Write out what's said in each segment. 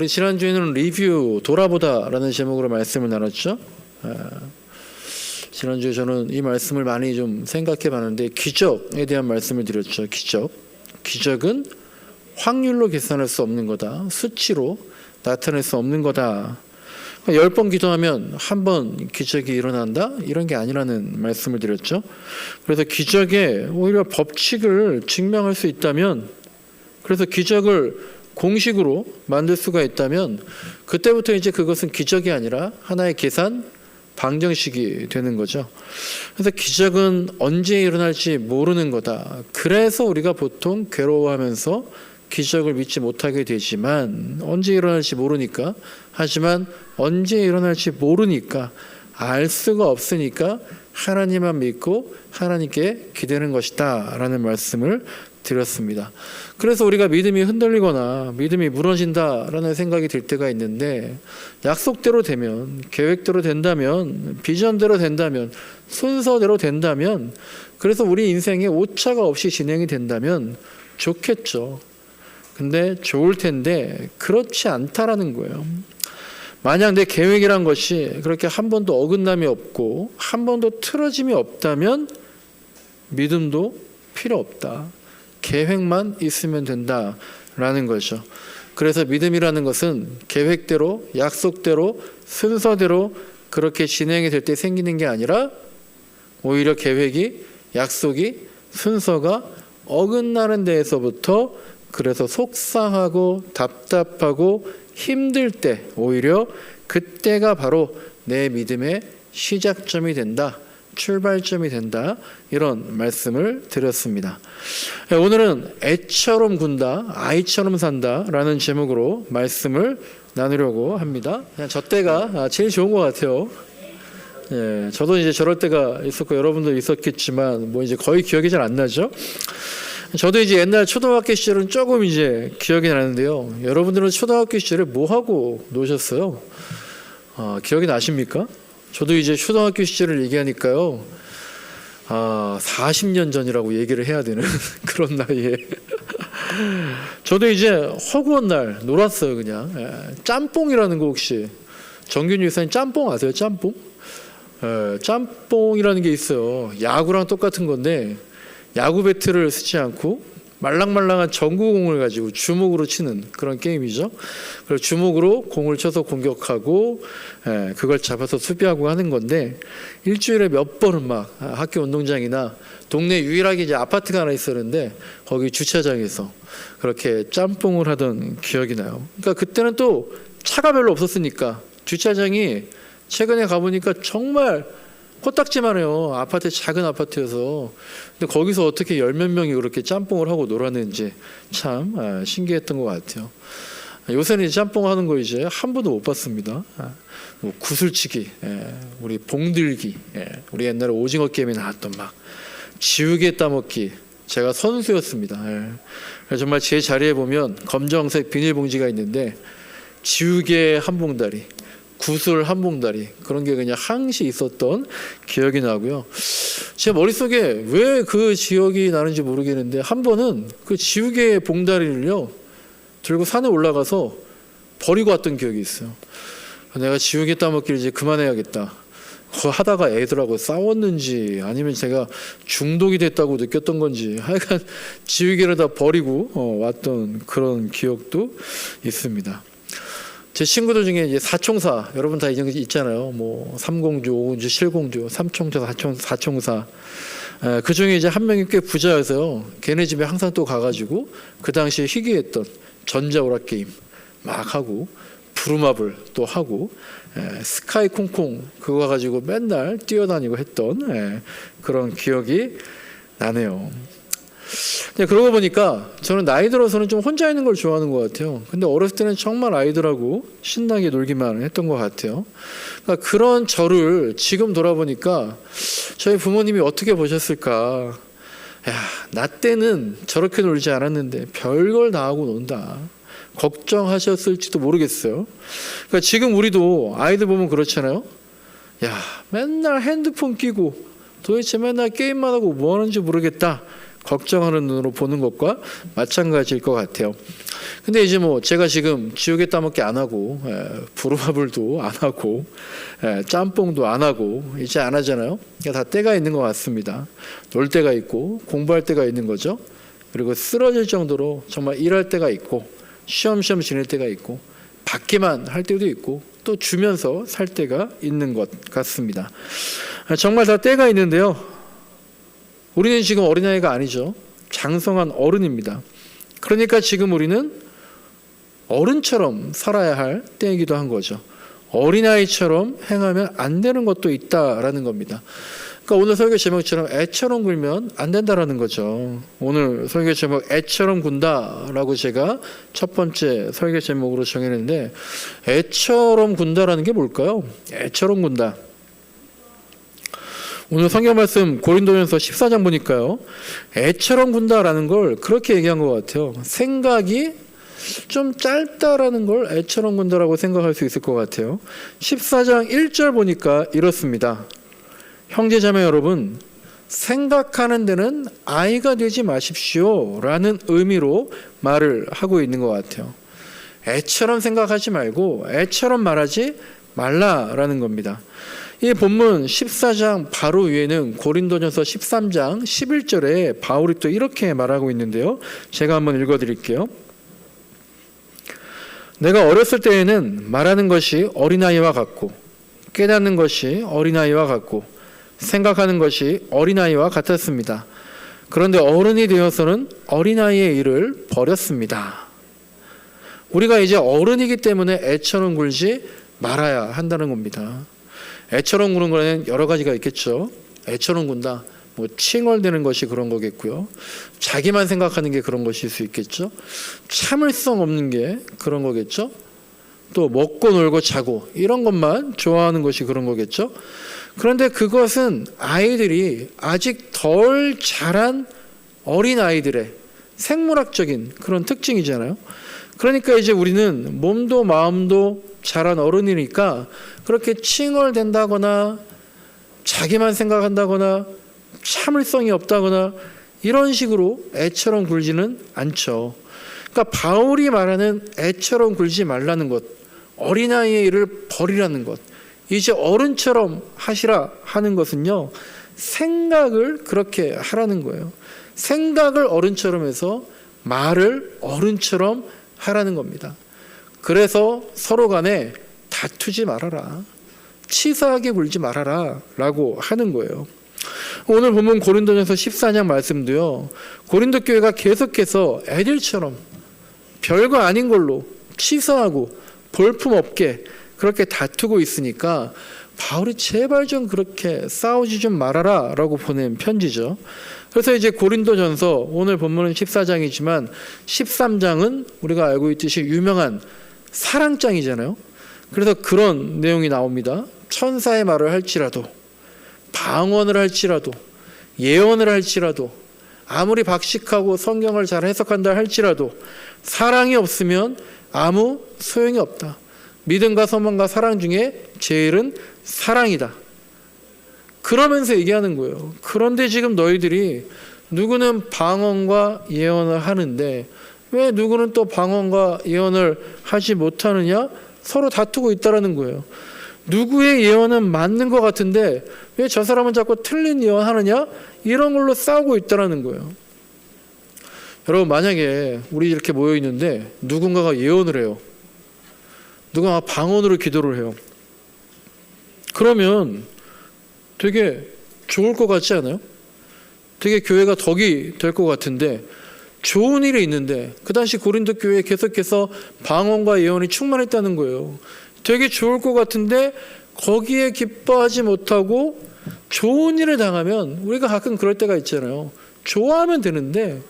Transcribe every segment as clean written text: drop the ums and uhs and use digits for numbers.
우리 지난주에는 리뷰, 돌아보다라는 제목으로 말씀을 나눴죠. 지난주에 저는 이 말씀을 많이 좀 생각해 봤는데 기적에 대한 말씀을 드렸죠. 기적은 확률로 계산할 수 없는 거다. 수치로 나타낼 수 없는 거다. 10번 기도하면 한 번 기적이 일어난다? 이런 게 아니라는 말씀을 드렸죠. 그래서 기적에 오히려 법칙을 증명할 수 있다면, 그래서 기적을 공식으로 만들 수가 있다면 그때부터 이제 그것은 기적이 아니라 하나의 계산, 방정식이 되는 거죠. 그래서 기적은 언제 일어날지 모르는 거다. 그래서 우리가 보통 괴로워하면서 기적을 믿지 못하게 되지만, 언제 일어날지 모르니까, 하지만 언제 일어날지 모르니까, 알 수가 없으니까 하나님만 믿고 하나님께 기대는 것이다 라는 말씀을 드렸습니다. 그래서 우리가 믿음이 흔들리거나 믿음이 무너진다라는 생각이 들 때가 있는데, 약속대로 되면, 계획대로 된다면, 비전대로 된다면, 순서대로 된다면, 그래서 우리 인생에 오차가 없이 진행이 된다면 좋겠죠. 근데 좋을 텐데 그렇지 않다라는 거예요. 만약 내 계획이란 것이 그렇게 한 번도 어긋남이 없고 한 번도 틀어짐이 없다면 믿음도 필요 없다. 계획만 있으면 된다라는 거죠. 그래서 믿음이라는 것은 계획대로, 약속대로, 순서대로 그렇게 진행이 될 때 생기는 게 아니라, 오히려 계획이, 약속이, 순서가 어긋나는 데에서부터, 그래서 속상하고 답답하고 힘들 때, 오히려 그때가 바로 내 믿음의 시작점이 된다, 출발점이 된다, 이런 말씀을 드렸습니다. 오늘은 애처럼 군다, 아이처럼 산다 라는 제목으로 말씀을 나누려고 합니다. 그냥 저 때가 제일 좋은 것 같아요. 예, 저도 이제 저럴 때가 있었고 여러분도 있었겠지만 뭐 이제 거의 기억이 잘 안 나죠. 저도 이제 옛날 초등학교 시절은 조금 이제 기억이 나는데요. 여러분들은 초등학교 시절에 뭐 하고 노셨어요? 기억이 나십니까? 저도 이제 초등학교 시절을 얘기하니까요. 40년 전이라고 얘기를 해야 되는 그런 나이에. 저도 이제 허구한 날 놀았어요, 그냥. 짬뽕이라는 거 혹시 정균 유사님 짬뽕 아세요? 짬뽕? 짬뽕이라는 게 있어요. 야구랑 똑같은 건데, 야구 배트를 쓰지 않고 말랑말랑한 전구공을 가지고 주먹으로 치는 그런 게임이죠. 그리고 주먹으로 공을 쳐서 공격하고 그걸 잡아서 수비하고 하는 건데, 일주일에 몇 번은 막 학교 운동장이나 동네 유일하게 이제 아파트가 하나 있었는데 거기 주차장에서 그렇게 짬뽕을 하던 기억이 나요. 그러니까 그때는 또 차가 별로 없었으니까 주차장이, 최근에 가보니까 정말 코딱지만 해요. 아파트, 작은 아파트여서. 근데 거기서 어떻게 열 몇 명이 그렇게 짬뽕을 하고 놀았는지 참 신기했던 것 같아요. 요새는 짬뽕 하는 거 이제 한 번도 못 봤습니다. 뭐 구슬치기, 우리 봉들기, 우리 옛날에 오징어 게임에 나왔던 막 지우개 따먹기, 제가 선수였습니다. 정말 제 자리에 보면 검정색 비닐봉지가 있는데 지우개 한 봉다리, 구슬 한 봉다리, 그런 게 그냥 항시 있었던 기억이 나고요. 제 머릿속에 왜 그 기억이 나는지 모르겠는데, 한 번은 그 지우개 봉다리를요 들고 산에 올라가서 버리고 왔던 기억이 있어요. 내가 지우개 따먹기를 이제 그만해야겠다. 그거 하다가 애들하고 싸웠는지 아니면 제가 중독이 됐다고 느꼈던 건지, 하여간 지우개를 다 버리고 왔던 그런 기억도 있습니다. 제 친구들 중에 이제 사총사, 여러분 다 있잖아요. 뭐 삼공주, 오공주, 칠공주, 삼총사, 사총사. 그 중에 이제 한 명이 꽤 부자여서요. 걔네 집에 항상 또 가가지고 그 당시에 희귀했던 전자오락 게임 막 하고, 부루마블 또 하고, 스카이 콩콩 그거 가지고 맨날 뛰어다니고 했던 그런 기억이 나네요. 그러고 보니까 저는 나이 들어서는 좀 혼자 있는 걸 좋아하는 것 같아요. 근데 어렸을 때는 정말 아이들하고 신나게 놀기만 했던 것 같아요. 그러니까 그런 저를 지금 돌아보니까 저희 부모님이 어떻게 보셨을까. 야, 나 때는 저렇게 놀지 않았는데 별걸 다 하고 논다, 걱정하셨을지도 모르겠어요. 그러니까 지금 우리도 아이들 보면 그렇잖아요. 야, 맨날 핸드폰 끼고 도대체 맨날 게임만 하고 뭐 하는지 모르겠다, 걱정하는 눈으로 보는 것과 마찬가지일 것 같아요. 근데 이제 뭐 제가 지금 지옥에 따먹기 안 하고 부루마블도 안 하고 짬뽕도 안 하고 이제 안 하잖아요. 다 때가 있는 것 같습니다. 놀 때가 있고 공부할 때가 있는 거죠. 그리고 쓰러질 정도로 정말 일할 때가 있고 쉬엄쉬엄 지낼 때가 있고 받기만 할 때도 있고 또 주면서 살 때가 있는 것 같습니다. 정말 다 때가 있는데요. 우리는 지금 어린아이가 아니죠. 장성한 어른입니다. 그러니까 지금 우리는 어른처럼 살아야 할 때이기도 한 거죠. 어린아이처럼 행하면 안 되는 것도 있다라는 겁니다. 그러니까 오늘 설교 제목처럼 애처럼 굴면 안 된다라는 거죠. 오늘 설교 제목 애처럼 군다라고 제가 첫 번째 설교 제목으로 정했는데 애처럼 군다라는 게 뭘까요? 애처럼 군다. 오늘 성경 말씀 고린도전서 14장 보니까요. 애처럼 군다라는 걸 그렇게 얘기한 것 같아요. 생각이 좀 짧다라는 걸 애처럼 군다라고 생각할 수 있을 것 같아요. 14장 1절 보니까 이렇습니다. 형제자매 여러분, 생각하는 데는 아이가 되지 마십시오 라는 의미로 말을 하고 있는 것 같아요. 애처럼 생각하지 말고 애처럼 말하지 말라라는 겁니다. 이 본문 14장 바로 위에는 고린도전서 13장 11절에 바울이 또 이렇게 말하고 있는데요. 제가 한번 읽어드릴게요. 내가 어렸을 때에는 말하는 것이 어린아이와 같고 깨닫는 것이 어린아이와 같고 생각하는 것이 어린아이와 같았습니다. 그런데 어른이 되어서는 어린아이의 일을 버렸습니다. 우리가 이제 어른이기 때문에 애처럼 굴지 말아야 한다는 겁니다. 애처럼 구는 거는 여러 가지가 있겠죠. 애처럼 군다. 뭐 칭얼대는 것이 그런 거겠고요. 자기만 생각하는 게 그런 것일 수 있겠죠. 참을성 없는 게 그런 거겠죠. 또 먹고 놀고 자고 이런 것만 좋아하는 것이 그런 거겠죠. 그런데 그것은 아이들이 아직 덜 자란 어린 아이들의 생물학적인 그런 특징이잖아요. 그러니까 이제 우리는 몸도 마음도 자란 어른이니까 그렇게 칭얼댄다거나 자기만 생각한다거나 참을성이 없다거나 이런 식으로 애처럼 굴지는 않죠. 그러니까 바울이 말하는 애처럼 굴지 말라는 것, 어린아이의 일을 버리라는 것, 이제 어른처럼 하시라 하는 것은요, 생각을 그렇게 하라는 거예요. 생각을 어른처럼 해서 말을 어른처럼 하라는 겁니다. 그래서 서로 간에 다투지 말아라, 치사하게 굴지 말아라 라고 하는 거예요. 오늘 보면 고린도전서 14장 말씀도요, 고린도 교회가 계속해서 애들처럼 별거 아닌 걸로 치사하고 볼품없게 그렇게 다투고 있으니까 바울이 제발 좀 그렇게 싸우지 좀 말아라 라고 보낸 편지죠. 그래서 이제 고린도전서 오늘 본문은 14장이지만 13장은 우리가 알고 있듯이 유명한 사랑장이잖아요. 그래서 그런 내용이 나옵니다. 천사의 말을 할지라도, 방언을 할지라도, 예언을 할지라도, 아무리 박식하고 성경을 잘 해석한다 할지라도 사랑이 없으면 아무 소용이 없다. 믿음과 소망과 사랑 중에 제일은 사랑이다. 그러면서 얘기하는 거예요. 그런데 지금 너희들이 누구는 방언과 예언을 하는데 왜 누구는 또 방언과 예언을 하지 못하느냐? 서로 다투고 있다라는 거예요. 누구의 예언은 맞는 것 같은데 왜 저 사람은 자꾸 틀린 예언하느냐? 이런 걸로 싸우고 있다라는 거예요. 여러분, 만약에 우리 이렇게 모여 있는데 누군가가 예언을 해요. 누가 방언으로 기도를 해요. 그러면 되게 좋을 것 같지 않아요? 되게 교회가 덕이 될 것 같은데 좋은 일이 있는데 그 당시 고린도 교회에 계속해서 방언과 예언이 충만했다는 거예요. 되게 좋을 것 같은데 거기에 기뻐하지 못하고 좋은 일을 당하면 우리가 가끔 그럴 때가 있잖아요. 좋아하면 되는데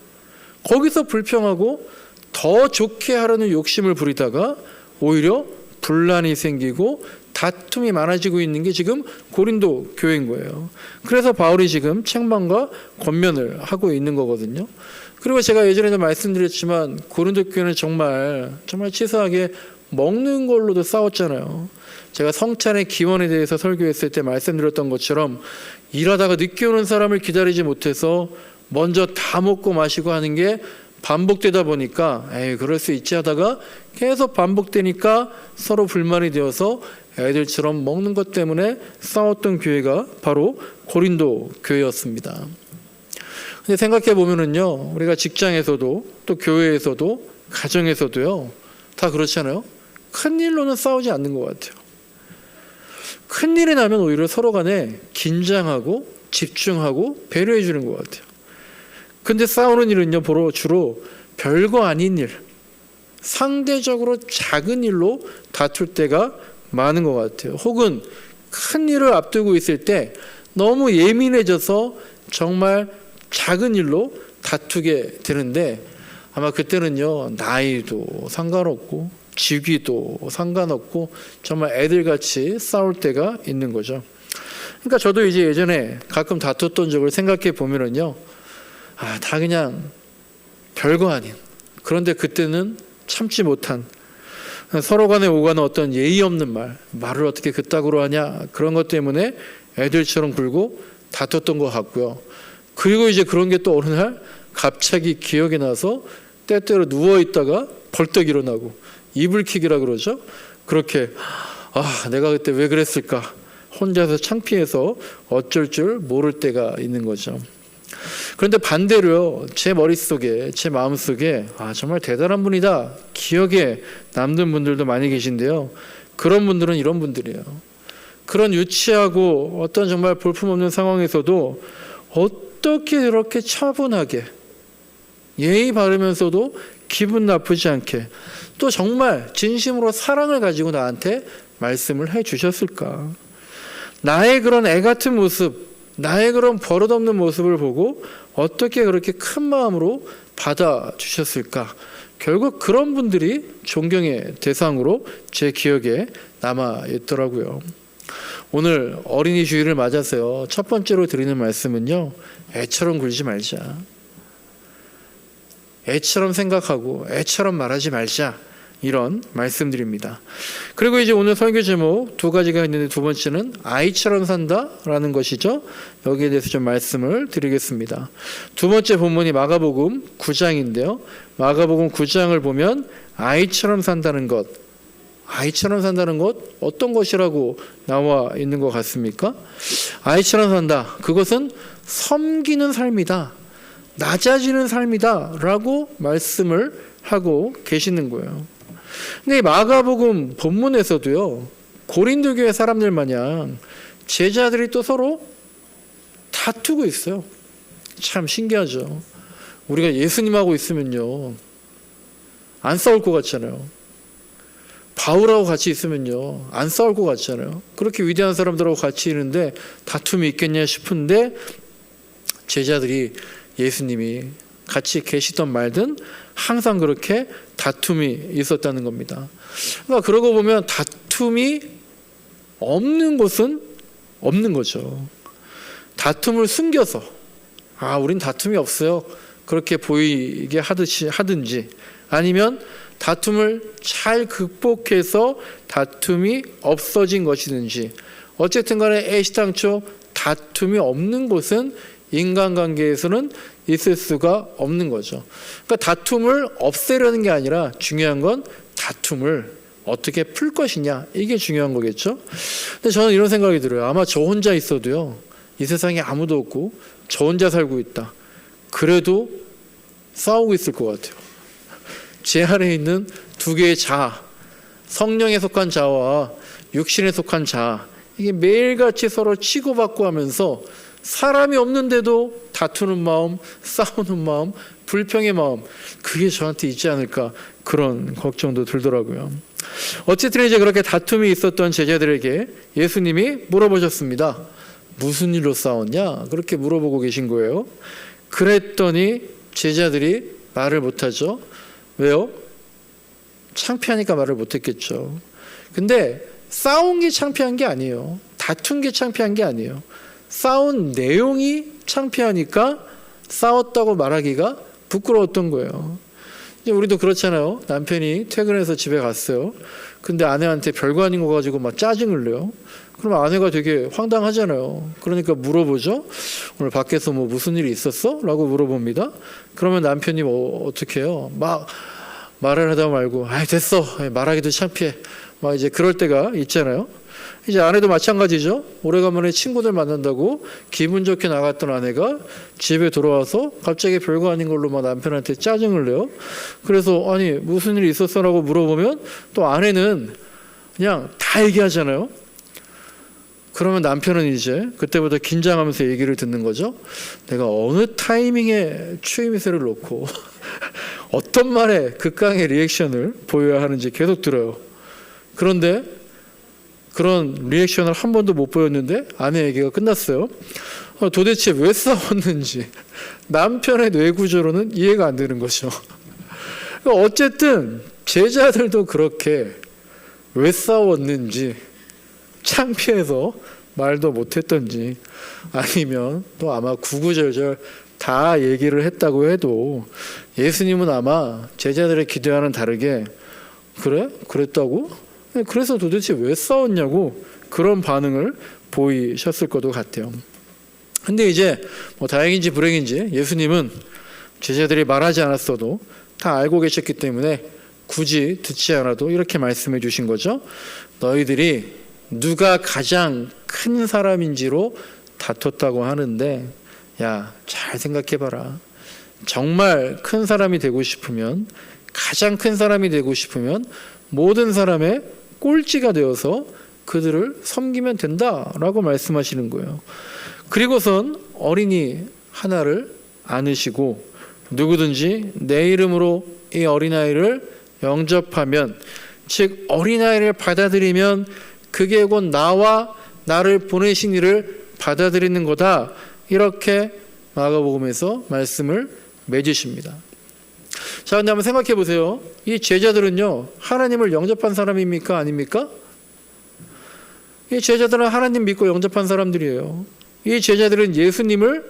거기서 불평하고 더 좋게 하려는 욕심을 부리다가 오히려 분란이 생기고 다툼이 많아지고 있는 게 지금 고린도 교회인 거예요. 그래서 바울이 지금 책망과 권면을 하고 있는 거거든요. 그리고 제가 예전에도 말씀드렸지만 고린도 교회는 정말 치사하게 먹는 걸로도 싸웠잖아요. 제가 성찬의 기원에 대해서 설교했을 때 말씀드렸던 것처럼 일하다가 늦게 오는 사람을 기다리지 못해서 먼저 다 먹고 마시고 하는 게 반복되다 보니까 에이 그럴 수 있지 하다가 계속 반복되니까 서로 불만이 되어서 애들처럼 먹는 것 때문에 싸웠던 교회가 바로 고린도 교회였습니다. 근데 생각해 보면은요, 우리가 직장에서도 또 교회에서도 가정에서도요 다 그렇잖아요. 큰 일로는 싸우지 않는 것 같아요. 큰 일이 나면 오히려 서로 간에 긴장하고 집중하고 배려해 주는 것 같아요. 근데 싸우는 일은요 주로 별거 아닌 일, 상대적으로 작은 일로 다툴 때가 많은 것 같아요. 혹은 큰 일을 앞두고 있을 때 너무 예민해져서 정말 작은 일로 다투게 되는데, 아마 그때는요 나이도 상관없고 직위도 상관없고 정말 애들같이 싸울 때가 있는 거죠. 그러니까 저도 이제 예전에 가끔 다퉜던 적을 생각해 보면은요, 다 그냥 별거 아닌, 그런데 그때는 참지 못한 서로 간에 오가는 어떤 예의 없는 말을 어떻게 그따구로 하냐, 그런 것 때문에 애들처럼 굴고 다퉜던 것 같고요. 그리고 이제 그런 게 또 어느 날 갑자기 기억이 나서 때때로 누워있다가 벌떡 일어나고, 이불킥이라 그러죠. 그렇게 내가 그때 왜 그랬을까, 혼자서 창피해서 어쩔 줄 모를 때가 있는 거죠. 그런데 반대로요, 제 머릿속에, 제 마음속에 정말 대단한 분이다, 기억에 남는 분들도 많이 계신데요, 그런 분들은 이런 분들이에요. 그런 유치하고 어떤 정말 볼품없는 상황에서도 어떻게 그렇게 차분하게 예의 바르면서도 기분 나쁘지 않게 또 정말 진심으로 사랑을 가지고 나한테 말씀을 해 주셨을까. 나의 그런 애 같은 모습, 나의 그런 버릇없는 모습을 보고 어떻게 그렇게 큰 마음으로 받아주셨을까. 결국 그런 분들이 존경의 대상으로 제 기억에 남아있더라고요. 오늘 어린이 주일을 맞아서요, 첫 번째로 드리는 말씀은요, 애처럼 굴지 말자. 애처럼 생각하고 애처럼 말하지 말자, 이런 말씀드립니다. 그리고 이제 오늘 설교 제목 두 가지가 있는데, 두 번째는 아이처럼 산다라는 것이죠. 여기에 대해서 좀 말씀을 드리겠습니다. 두 번째 본문이 마가복음 9장인데요. 마가복음 9장을 보면 아이처럼 산다는 것, 아이처럼 산다는 것 어떤 것이라고 나와 있는 것 같습니까? 아이처럼 산다, 그것은 섬기는 삶이다, 낮아지는 삶이다 라고 말씀을 하고 계시는 거예요. 근데 마가복음 본문에서도요, 고린도 교회 사람들 마냥 제자들이 또 서로 다투고 있어요. 참 신기하죠. 우리가 예수님하고 있으면요 안 싸울 것 같잖아요. 바울하고 같이 있으면요 안 싸울 것 같잖아요. 그렇게 위대한 사람들하고 같이 있는데 다툼이 있겠냐 싶은데, 제자들이 예수님이 같이 계시던 말든 항상 그렇게 다툼이 있었다는 겁니다. 그러니까 그러고 보면 다툼이 없는 곳은 없는 거죠. 다툼을 숨겨서 우린 다툼이 없어요, 그렇게 보이게 하든지, 아니면 다툼을 잘 극복해서 다툼이 없어진 것이든지, 어쨌든 간에 애시당초 다툼이 없는 곳은 인간관계에서는 있을 수가 없는 거죠. 그러니까 다툼을 없애려는 게 아니라 중요한 건 다툼을 어떻게 풀 것이냐, 이게 중요한 거겠죠. 근데 저는 이런 생각이 들어요. 아마 저 혼자 있어도요, 이 세상에 아무도 없고 저 혼자 살고 있다, 그래도 싸우고 있을 것 같아요. 제 안에 있는 두 개의 자, 성령에 속한 자와 육신에 속한 자, 이게 매일같이 서로 치고받고 하면서 사람이 없는데도 다투는 마음, 싸우는 마음, 불평의 마음, 그게 저한테 있지 않을까, 그런 걱정도 들더라고요. 어쨌든 이제 그렇게 다툼이 있었던 제자들에게 예수님이 물어보셨습니다. 무슨 일로 싸웠냐? 그렇게 물어보고 계신 거예요. 그랬더니 제자들이 말을 못하죠. 왜요? 창피하니까 말을 못했겠죠. 근데 싸운 게 창피한 게 아니에요. 다툰 게 창피한 게 아니에요. 싸운 내용이 창피하니까 싸웠다고 말하기가 부끄러웠던 거예요. 이제 우리도 그렇잖아요. 남편이 퇴근해서 집에 갔어요. 근데 아내한테 별거 아닌 거 가지고 막 짜증을 내요. 그럼 아내가 되게 황당하잖아요. 그러니까 물어보죠. 오늘 밖에서 뭐 무슨 일이 있었어? 라고 물어봅니다. 그러면 남편이 어떻게 해요? 막 말을 하다 말고 됐어. 말하기도 창피해. 막 이제 그럴 때가 있잖아요. 이제 아내도 마찬가지죠. 오래간만에 친구들 만난다고 기분 좋게 나갔던 아내가 집에 돌아와서 갑자기 별거 아닌 걸로 막 남편한테 짜증을 내요. 그래서 아니 무슨 일이 있었어라고 물어보면 또 아내는 그냥 다 얘기하잖아요. 그러면 남편은 이제 그때부터 긴장하면서 얘기를 듣는 거죠. 내가 어느 타이밍에 추임새를 놓고 어떤 말에 극강의 리액션을 보여야 하는지 계속 들어요. 그런데 그런 리액션을 한 번도 못 보였는데 아내 얘기가 끝났어요. 도대체 왜 싸웠는지 남편의 뇌구조로는 이해가 안 되는 거죠. 어쨌든 제자들도 그렇게 왜 싸웠는지 창피해서 말도 못했던지 아니면 또 아마 구구절절 다 얘기를 했다고 해도 예수님은 아마 제자들의 기대와는 다르게 그래? 그랬다고? 그래서 도대체 왜 싸웠냐고 그런 반응을 보이셨을 것도 같아요. 근데 이제 뭐 다행인지 불행인지 예수님은 제자들이 말하지 않았어도 다 알고 계셨기 때문에 굳이 듣지 않아도 이렇게 말씀해 주신 거죠. 너희들이 누가 가장 큰 사람인지로 다퉜다고 하는데 야, 잘 생각해봐라. 정말 큰 사람이 되고 싶으면 가장 큰 사람이 되고 싶으면 모든 사람의 꼴찌가 되어서 그들을 섬기면 된다라고 말씀하시는 거예요. 그리고선 어린이 하나를 안으시고 누구든지 내 이름으로 이 어린아이를 영접하면 즉 어린아이를 받아들이면 그게 곧 나와 나를 보내신 이를 받아들이는 거다. 이렇게 마가복음에서 말씀을 맺으십니다. 자, 근데 한번 생각해 보세요. 이 제자들은요, 하나님을 영접한 사람입니까? 아닙니까? 이 제자들은 하나님 믿고 영접한 사람들이에요. 이 제자들은 예수님을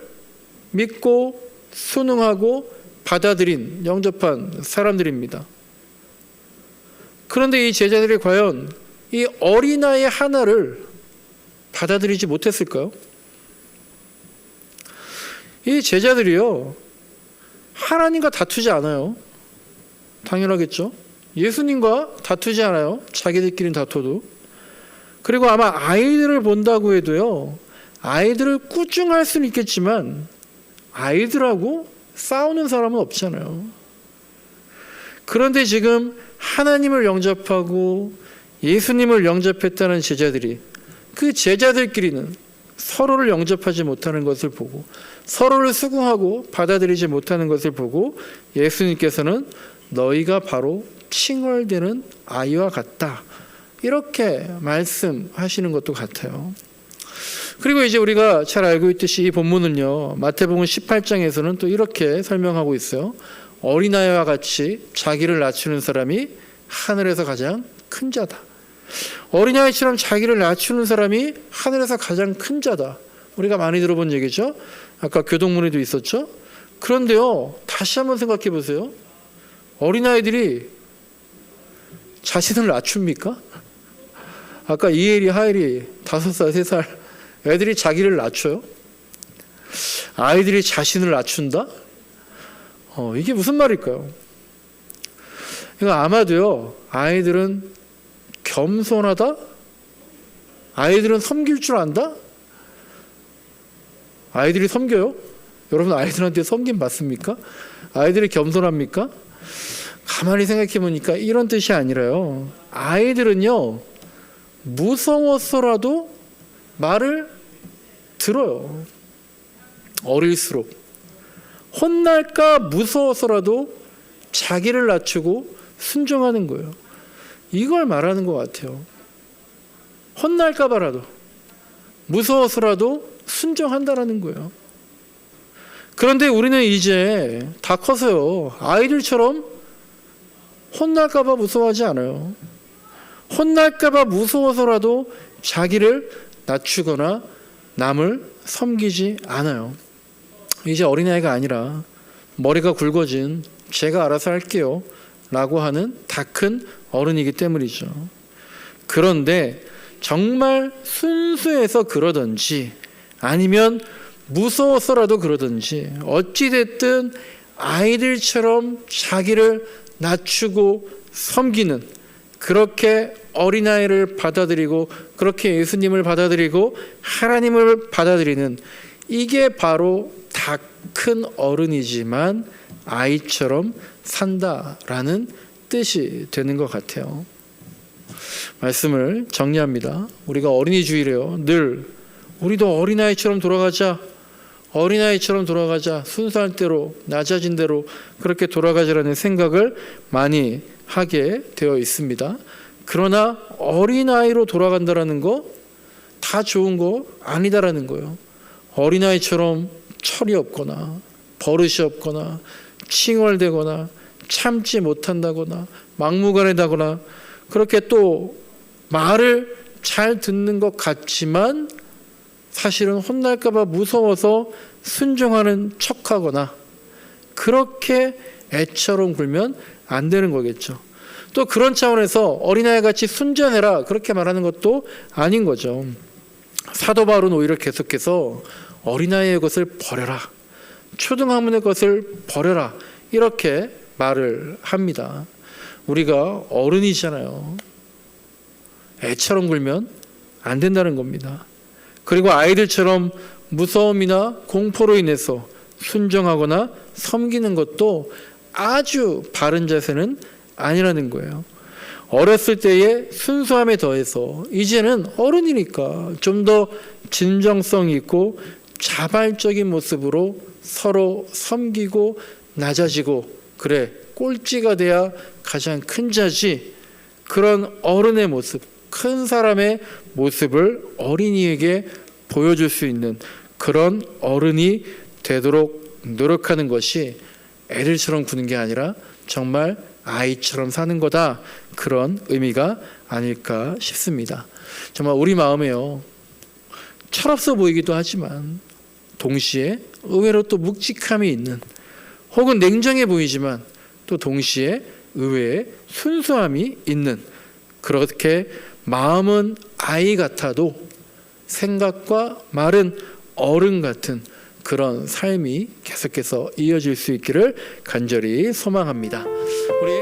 믿고 순응하고 받아들인 영접한 사람들입니다. 그런데 이 제자들이 과연 이 어린아이 하나를 받아들이지 못했을까요? 이 제자들이요, 하나님과 다투지 않아요. 당연하겠죠. 예수님과 다투지 않아요. 자기들끼리 다퉈도. 그리고 아마 아이들을 본다고 해도요, 아이들을 꾸중할 수는 있겠지만 아이들하고 싸우는 사람은 없잖아요. 그런데 지금 하나님을 영접하고 예수님을 영접했다는 제자들이 그 제자들끼리는 서로를 영접하지 못하는 것을 보고 서로를 수긍하고 받아들이지 못하는 것을 보고 예수님께서는 너희가 바로 칭얼대는 아이와 같다. 이렇게 말씀하시는 것도 같아요. 그리고 이제 우리가 잘 알고 있듯이 이 본문은요, 마태복음 18장에서는 또 이렇게 설명하고 있어요. 어린아이와 같이 자기를 낮추는 사람이 하늘에서 가장 큰 자다. 어린아이처럼 자기를 낮추는 사람이 하늘에서 가장 큰 자다. 우리가 많이 들어본 얘기죠. 아까 교동문에도 있었죠. 그런데요, 다시 한번 생각해 보세요. 어린아이들이 자신을 낮춥니까? 아까 이엘이 하엘이 5살 3살 애들이 자기를 낮춰요? 아이들이 자신을 낮춘다? 이게 무슨 말일까요? 이거 아마도요, 아이들은 겸손하다? 아이들은 섬길 줄 안다? 아이들이 섬겨요? 여러분 아이들한테 섬김 받습니까? 아이들이 겸손합니까? 가만히 생각해 보니까 이런 뜻이 아니라요. 아이들은요, 무서워서라도 말을 들어요. 어릴수록. 혼날까 무서워서라도 자기를 낮추고 순종하는 거예요. 이걸 말하는 것 같아요. 혼날까 봐라도 무서워서라도 순종한다라는 거예요. 그런데 우리는 이제 다 커서요, 아이들처럼 혼날까 봐 무서워하지 않아요. 혼날까 봐 무서워서라도 자기를 낮추거나 남을 섬기지 않아요. 이제 어린아이가 아니라 머리가 굵어진 제가 알아서 할게요 라고 하는 다 큰 어른이기 때문이죠. 그런데 정말 순수해서 그러든지 아니면 무서워서라도 그러든지 어찌됐든 아이들처럼 자기를 낮추고 섬기는, 그렇게 어린아이를 받아들이고 그렇게 예수님을 받아들이고 하나님을 받아들이는, 이게 바로 다 큰 어른이지만 아이처럼 산다라는 뜻이 되는 것 같아요. 말씀을 정리합니다. 우리가 어린이주의래요. 늘 우리도 어린아이처럼 돌아가자, 어린아이처럼 돌아가자, 순수할 대로 낮아진 대로 그렇게 돌아가자라는 생각을 많이 하게 되어 있습니다. 그러나 어린아이로 돌아간다라는 거 다 좋은 거 아니다라는 거예요. 어린아이처럼 철이 없거나 버릇이 없거나 칭얼대거나 참지 못한다거나 막무가내다거나 그렇게 또 말을 잘 듣는 것 같지만 사실은 혼날까 봐 무서워서 순종하는 척하거나 그렇게 애처럼 굴면 안 되는 거겠죠. 또 그런 차원에서 어린아이같이 순전해라 그렇게 말하는 것도 아닌 거죠. 사도 바울은 오히려 계속해서 어린아이의 것을 버려라, 초등학문의 것을 버려라 이렇게 말을 합니다. 우리가 어른이잖아요. 애처럼 굴면 안 된다는 겁니다. 그리고 아이들처럼 무서움이나 공포로 인해서 순종하거나 섬기는 것도 아주 바른 자세는 아니라는 거예요. 어렸을 때의 순수함에 더해서 이제는 어른이니까 좀 더 진정성 있고 자발적인 모습으로 서로 섬기고 낮아지고, 그래 꼴찌가 돼야 가장 큰 자지, 그런 어른의 모습, 큰 사람의 모습을 어린이에게 보여줄 수 있는 그런 어른이 되도록 노력하는 것이 애들처럼 구는 게 아니라 정말 아이처럼 사는 거다, 그런 의미가 아닐까 싶습니다. 정말 우리 마음에요, 철없어 보이기도 하지만 동시에 의외로 또 묵직함이 있는, 혹은 냉정해 보이지만 또 동시에 의외의 순수함이 있는, 그렇게 마음은 아이 같아도 생각과 말은 어른 같은 그런 삶이 계속해서 이어질 수 있기를 간절히 소망합니다. 우리